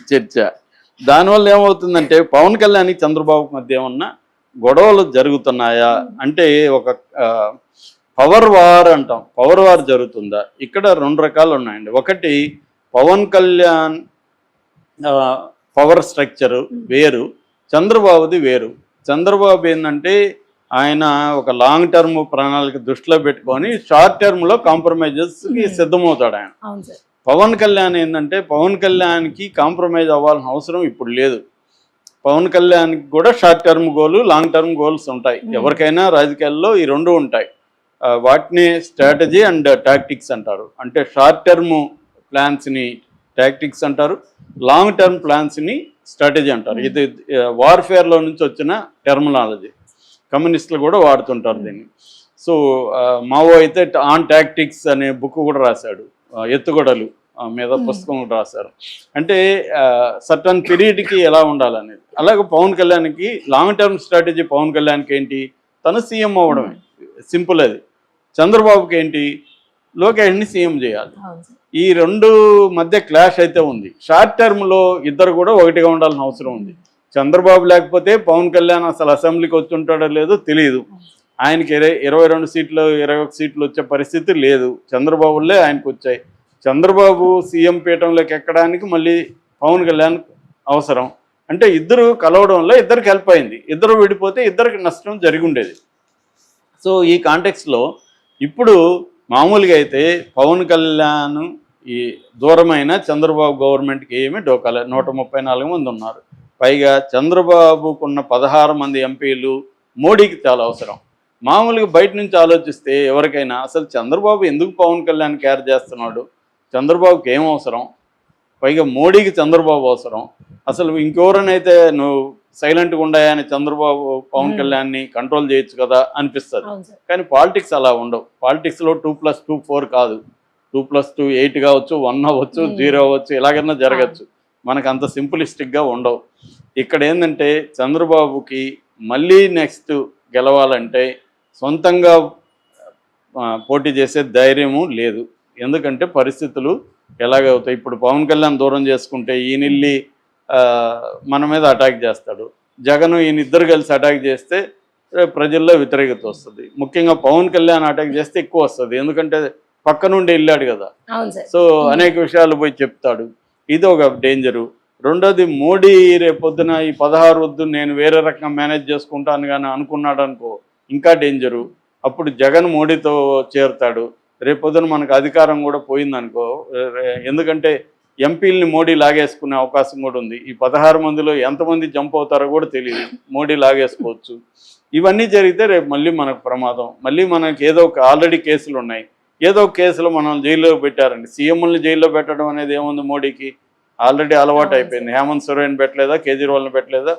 చర్చ. దానివల్ల ఏమవుతుందంటే పవన్ కళ్యాణ్కి చంద్రబాబు మధ్య ఏమన్నా గొడవలు జరుగుతున్నాయా అంటే ఒక పవర్ వార్ అంటాం, పవర్ వార్ జరుగుతుందా? ఇక్కడ 2 రకాలు ఉన్నాయండి. ఒకటి పవన్ కళ్యాణ్ పవర్ స్ట్రక్చరు వేరు, చంద్రబాబుది వేరు. చంద్రబాబు ఏంటంటే ఆయన ఒక లాంగ్ టర్మ్ ప్రణాళిక దృష్టిలో పెట్టుకొని షార్ట్ టర్మ్లో కాంప్రమైజెస్కి సిద్ధమవుతాడు ఆయన. పవన్ కళ్యాణ్ ఏంటంటే పవన్ కళ్యాణ్కి కాంప్రమైజ్ అవ్వాల్సిన అవసరం ఇప్పుడు లేదు. పవన్ కళ్యాణ్కి కూడా short term goal, long term goals ఉంటాయి. ఎవరికైనా రాజకీయాల్లో ఈ 2 ఉంటాయి. వాటిని స్ట్రాటజీ అండ్ టాక్టిక్స్ అంటారు. అంటే షార్ట్ టర్మ్ ప్లాన్స్ని టాక్టిక్స్ అంటారు, లాంగ్ టర్మ్ ప్లాన్స్ని స్ట్రాటజీ అంటారు. ఇది వార్ఫేర్లో నుంచి వచ్చిన టెర్మినాలజీ. కమ్యూనిస్టులు కూడా వాడుతుంటారు దీన్ని. సో మావో అయితే ఆన్ టాక్టిక్స్ అనే బుక్ కూడా రాశాడు, ఎత్తుగడలు మీద పుస్తకం కూడా రాశారు. అంటే సర్టన్ పీరియడ్కి ఎలా ఉండాలనేది. అలాగే పవన్ కళ్యాణ్కి లాంగ్ టర్మ్ స్ట్రాటజీ పవన్ కళ్యాణ్కి ఏంటి, తను సీఎం అవ్వడమే, సింపుల్ అది. చంద్రబాబుకి ఏంటి, లోకేష్ని సీఎం చేయాలి. ఈ 2 మధ్య క్లాష్ అయితే ఉంది. షార్ట్ టర్మ్లో ఇద్దరు కూడా ఒకటిగా ఉండాల్సిన అవసరం ఉంది. చంద్రబాబు లేకపోతే పవన్ కళ్యాణ్ అసలు అసెంబ్లీకి వచ్చుంటాడో లేదో తెలియదు. ఆయనకి 22 సీట్లు 21 సీట్లు వచ్చే పరిస్థితి లేదు. చంద్రబాబులే ఆయనకు వచ్చాయి. చంద్రబాబు సీఎం పీఠంలోకి ఎక్కడానికి మళ్ళీ పవన్ కళ్యాణ్ అవసరం. అంటే ఇద్దరు కలవడం వల్ల ఇద్దరికి హెల్ప్ అయింది. ఇద్దరు విడిపోతే ఇద్దరికి నష్టం జరిగి ఉండేది. సో ఈ కాంటెక్స్లో ఇప్పుడు మామూలుగా అయితే పవన్ కళ్యాణ్ ఈ దూరమైన చంద్రబాబు గవర్నమెంట్కి ఏమీ డోకాలే. 134 మంది ఉన్నారు. పైగా చంద్రబాబుకున్న 16 మంది ఎంపీలు మోడీకి చాలా అవసరం. మామూలుగా బయట నుంచి ఆలోచిస్తే ఎవరికైనా అసలు చంద్రబాబు ఎందుకు పవన్ కళ్యాణ్ కేర్ చేస్తున్నాడు, చంద్రబాబుకి ఏం అవసరం, పైగా మోడీకి చంద్రబాబు అవసరం, అసలు ఇంకెవరనైతే నువ్వు సైలెంట్గా ఉండాయని చంద్రబాబు పవన్ కళ్యాణ్ని కంట్రోల్ చేయొచ్చు కదా అనిపిస్తుంది. కానీ పాలిటిక్స్ అలా ఉండవు. పాలిటిక్స్లో 2+2 4 కాదు, 2+2 8 కావచ్చు, 1 అవ్వచ్చు, 0 అవ్వచ్చు, ఎలాగైనా జరగచ్చు. మనకు అంత సింపులిస్టిక్గా ఉండవు. ఇక్కడ ఏంటంటే చంద్రబాబుకి మళ్ళీ నెక్స్ట్ గెలవాలంటే సొంతంగా పోటీ చేసే ధైర్యము లేదు. ఎందుకంటే పరిస్థితులు ఎలాగవుతాయి. ఇప్పుడు పవన్ కళ్యాణ్ దూరం చేసుకుంటే ఈయనెళ్ళి మన మీద అటాక్ చేస్తాడు. జగన్ ఈయన ఇద్దరు కలిసి అటాక్ చేస్తే ప్రజల్లో వ్యతిరేకత వస్తుంది. ముఖ్యంగా పవన్ కళ్యాణ్ అటాక్ చేస్తే ఎక్కువ వస్తుంది. ఎందుకంటే పక్క నుండి వెళ్ళాడు కదా. సో అనేక విషయాలు పోయి చెప్తాడు. ఇది ఒక డేంజరు. రెండోది మోడీ రేపొద్దున ఈ 16 వద్దు నేను వేరే రకంగా మేనేజ్ చేసుకుంటాను కానీ అనుకున్నాడు అనుకో, ఇంకా డేంజరు. అప్పుడు జగన్ మోడీతో చేరుతాడు. రేపొద్దున మనకు అధికారం కూడా పోయిందనుకో. ఎందుకంటే ఎంపీలని మోడీ లాగేసుకునే అవకాశం కూడా ఉంది. ఈ 16 మందిలో ఎంతమంది జంప్ అవుతారో కూడా తెలియదు. మోడీ లాగేసుకోవచ్చు. ఇవన్నీ జరిగితే రేపు మళ్ళీ మనకు ప్రమాదం. మళ్ళీ మనకి ఏదో ఒక ఆల్రెడీ కేసులు ఉన్నాయి. ఏదో ఒక కేసులో మనం జైల్లో పెట్టారండి. సీఎంని జైల్లో పెట్టడం అనేది ఏముంది, మోడీకి ఆల్రెడీ అలవాటు అయిపోయింది. హేమంత్ సోరెన్ పెట్టలేదా, కేజ్రీవాల్ని పెట్టలేదా,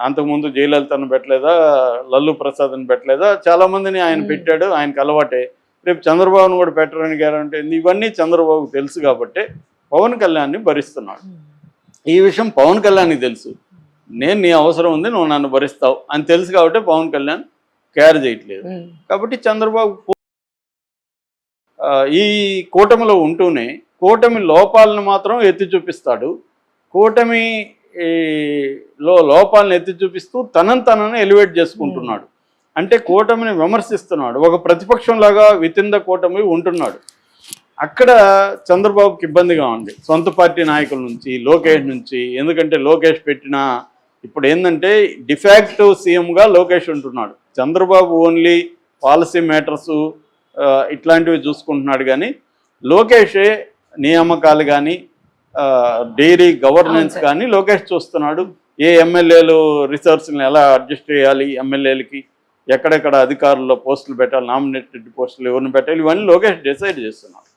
అంతకుముందు జయలలితను పెట్టలేదా, లల్లు ప్రసాద్ని పెట్టలేదా, చాలామందిని ఆయన పెట్టాడు. ఆయనకు అలవాటే. రేపు చంద్రబాబును కూడా పెట్టరని గ్యారంటీ. ఇవన్నీ చంద్రబాబుకు తెలుసు కాబట్టి పవన్ కళ్యాణ్ని భరిస్తున్నాడు. ఈ విషయం పవన్ కళ్యాణ్కి తెలుసు. నేను నీ అవసరం ఉంది, నువ్వు నన్ను భరిస్తావు అని తెలుసు కాబట్టి పవన్ కళ్యాణ్ కేర్ చేయట్లేదు. కాబట్టి చంద్రబాబు ఈ కూటమిలో ఉంటూనే కూటమి లోపాలను మాత్రం ఎత్తి చూపిస్తాడు. కూటమిలో లోపాలను ఎత్తి చూపిస్తూ తనను ఎలివేట్ చేసుకుంటున్నాడు. అంటే కూటమిని విమర్శిస్తున్నాడు. ఒక ప్రతిపక్షంలాగా వితిన్ ద కూటమి ఉంటున్నాడు. అక్కడ చంద్రబాబుకి ఇబ్బందిగా ఉంది, సొంత పార్టీ నాయకుల నుంచి, లోకేష్ నుంచి. ఎందుకంటే లోకేష్ పెట్టిన ఇప్పుడు ఏంటంటే డిఫాక్టివ్ సీఎంగా లోకేష్ ఉంటున్నాడు. చంద్రబాబు ఓన్లీ పాలసీ మ్యాటర్సు ఇట్లాంటివి చూసుకుంటున్నాడు. కానీ లోకేషే నియామకాలు కానీ డైరీ గవర్నెన్స్ కానీ లోకేష్ చూస్తున్నాడు. ఏ ఎమ్మెల్యేలు రిసోర్స్ని ఎలా అడ్జస్ట్ చేయాలి, ఎమ్మెల్యేలకి ఎక్కడెక్కడ అధికారుల్లో పోస్టులు పెట్టాలి, నామినేటెడ్ పోస్టులు ఎవరిని పెట్టాలి, ఇవన్నీ లోకేష్ డిసైడ్ చేస్తున్నాడు.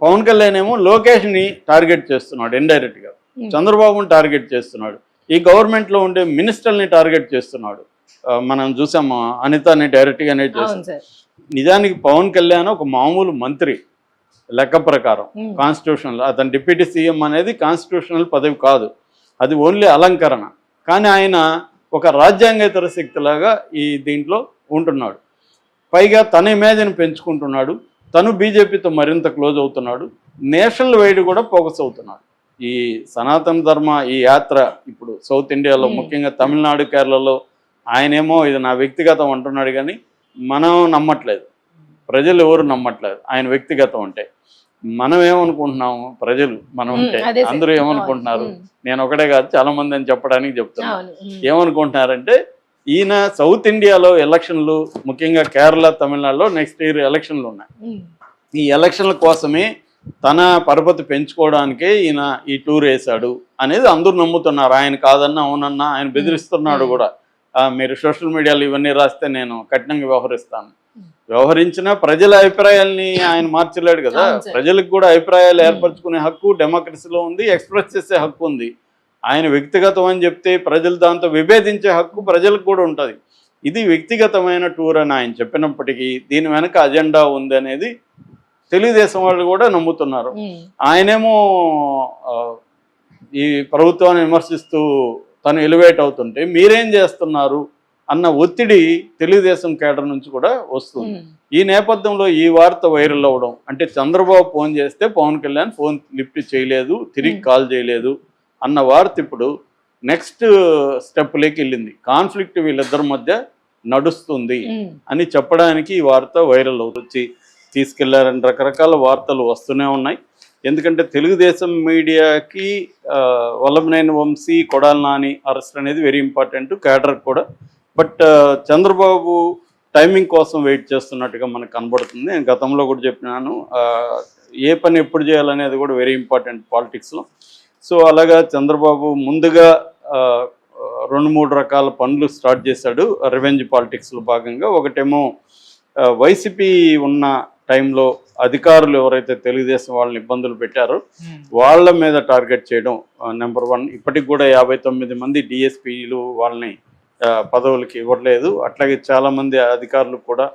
పవన్ కళ్యాణ్ ఏమో లోకేష్ని టార్గెట్ చేస్తున్నాడు ఇండైరెక్ట్గా, చంద్రబాబుని టార్గెట్ చేస్తున్నాడు. ఈ గవర్నమెంట్లో ఉండే మినిస్టర్ని టార్గెట్ చేస్తున్నాడు. మనం చూసాము అనితని డైరెక్ట్గానే చేస్తున్నాడు. నిజానికి పవన్ కళ్యాణ్ ఒక మామూలు మంత్రి లెక్క ప్రకారం కాన్స్టిట్యూషనల్. అతను డిప్యూటీ సీఎం అనేది కాన్స్టిట్యూషనల్ పదవి కాదు, అది ఓన్లీ అలంకరణ. కానీ ఆయన ఒక రాజ్యాంగేతర శక్తిలాగా ఈ దీంట్లో ఉంటున్నాడు. పైగా తన ఇమేజ్ని పెంచుకుంటున్నాడు. తను బీజేపీతో మరింత క్లోజ్ అవుతున్నాడు. నేషనల్ వైడ్ కూడా ఫోకస్ అవుతున్నాడు. ఈ సనాతన ధర్మ ఈ యాత్ర ఇప్పుడు సౌత్ ఇండియాలో ముఖ్యంగా తమిళనాడు కేరళలో ఆయనేమో ఇది నా వ్యక్తిగతం అంటున్నాడు, కానీ మనం నమ్మట్లేదు, ప్రజలు ఎవరు నమ్మట్లేదు ఆయన వ్యక్తిగతం అంటే. మనం ఏమనుకుంటున్నాము, ప్రజలు మనం ఉంటే అందరూ ఏమనుకుంటున్నారు, నేను ఒకటే కాదు చాలా మంది అని చెప్పడానికి చెప్తున్నాను. ఏమనుకుంటున్నారంటే ఈయన సౌత్ ఇండియాలో ఎలక్షన్లు, ముఖ్యంగా కేరళ తమిళనాడులో నెక్స్ట్ ఇయర్ ఎలక్షన్లు ఉన్నాయి, ఈ ఎలక్షన్ల కోసమే తన పరపతి పెంచుకోవడానికే ఈయన ఈ టూర్ వేశాడు అనేది అందరూ నమ్ముతున్నారు. ఆయన కాదన్నా అవునన్నా ఆయన బెదిరిస్తున్నాడు కూడా, మీరు సోషల్ మీడియాలో ఇవన్నీ రాస్తే నేను కఠినంగా వ్యవహరిస్తాను. వ్యవహరించిన ప్రజల అభిప్రాయాల్ని ఆయన మార్చలేడు కదా, ప్రజలకు కూడా అభిప్రాయాలు ఏర్పరచుకునే హక్కు డెమోక్రసీలో ఉంది, ఎక్స్ప్రెస్ చేసే హక్కు ఉంది. ఆయన వ్యక్తిగతం అని చెప్తే ప్రజలు దాంతో విభేదించే హక్కు ప్రజలకు కూడా ఉంటుంది. ఇది వ్యక్తిగతమైన టూర్ అని ఆయన చెప్పినప్పటికీ దీని వెనక అజెండా ఉంది అనేది తెలుగుదేశం వాళ్ళు కూడా నమ్ముతున్నారు. ఆయనేమో ఈ ప్రభుత్వాన్ని విమర్శిస్తూ తను ఎలివేట్ అవుతుంటే మీరేం చేస్తున్నారు అన్న ఒత్తిడి తెలుగుదేశం కేడర్ నుంచి కూడా వస్తుంది. ఈ నేపథ్యంలో ఈ వార్త వైరల్ అవ్వడం అంటే చంద్రబాబు ఫోన్ చేస్తే పవన్ కళ్యాణ్ ఫోన్ లిఫ్ట్ చేయలేదు, తిరిగి కాల్ చేయలేదు అన్న వార్త ఇప్పుడు నెక్స్ట్ స్టెప్లోకి వెళ్ళింది. కాన్ఫ్లిక్ట్ వీళ్ళిద్దరి మధ్య నడుస్తుంది అని చెప్పడానికి ఈ వార్త వైరల్ అవుతుంది. తీసుకెళ్లారని రకరకాల వార్తలు వస్తూనే ఉన్నాయి. ఎందుకంటే తెలుగుదేశం మీడియాకి వల్లభనేని వంశీ, కొడాలి నాని అరెస్ట్ అనేది వెరీ ఇంపార్టెంట్ కేడర్ కూడా. బట్ చంద్రబాబు టైమింగ్ కోసం వెయిట్ చేస్తున్నట్టుగా మనకు కనబడుతుంది. నేను గతంలో కూడా చెప్పినాను, ఏ పని ఎప్పుడు చేయాలనేది కూడా వెరీ ఇంపార్టెంట్ పాలిటిక్స్లో. సో అలాగా చంద్రబాబు ముందుగా 2-3 రకాల పనులు స్టార్ట్ చేశాడు రివెంజ్ పాలిటిక్స్లో భాగంగా. ఒకటేమో వైసీపీ ఉన్న టైంలో అధికారులు ఎవరైతే తెలుగుదేశం వాళ్ళని ఇబ్బందులు పెట్టారో వాళ్ళ మీద టార్గెట్ చేయడం నెంబర్ 1. ఇప్పటికి కూడా 59 మంది డిఎస్పీలు వాళ్ళని పదవులకి ఇవ్వట్లేదు. అట్లాగే చాలామంది అధికారులు కూడా